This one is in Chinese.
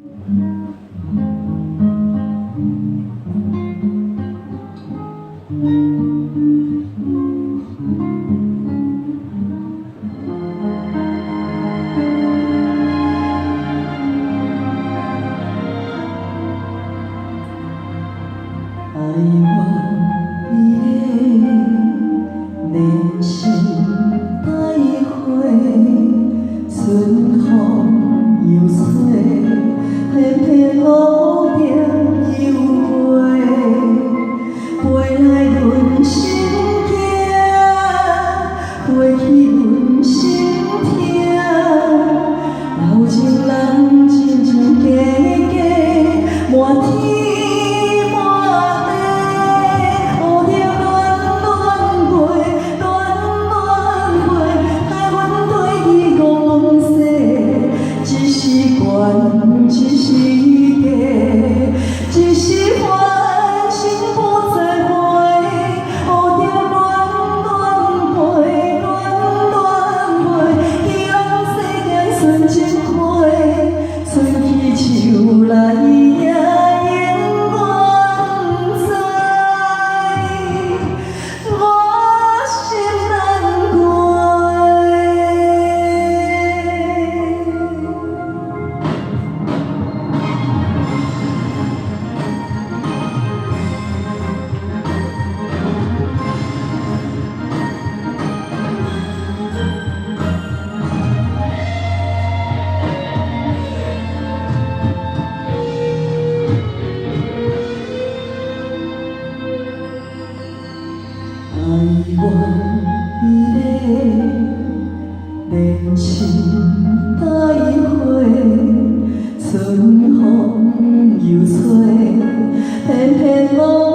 爱我伊个人生带花，春风又吹，偏偏路边又飞，飞来阮心惊，飞去阮心痛。老情人真真假假，满天。 只是假，只是幻心不再回，蝴蝶乱乱飞，乱乱飞，希望世间纯真花，春去秋来也永远知，我心难过。 爱我伊个人生带花，春风又吹，偏偏我。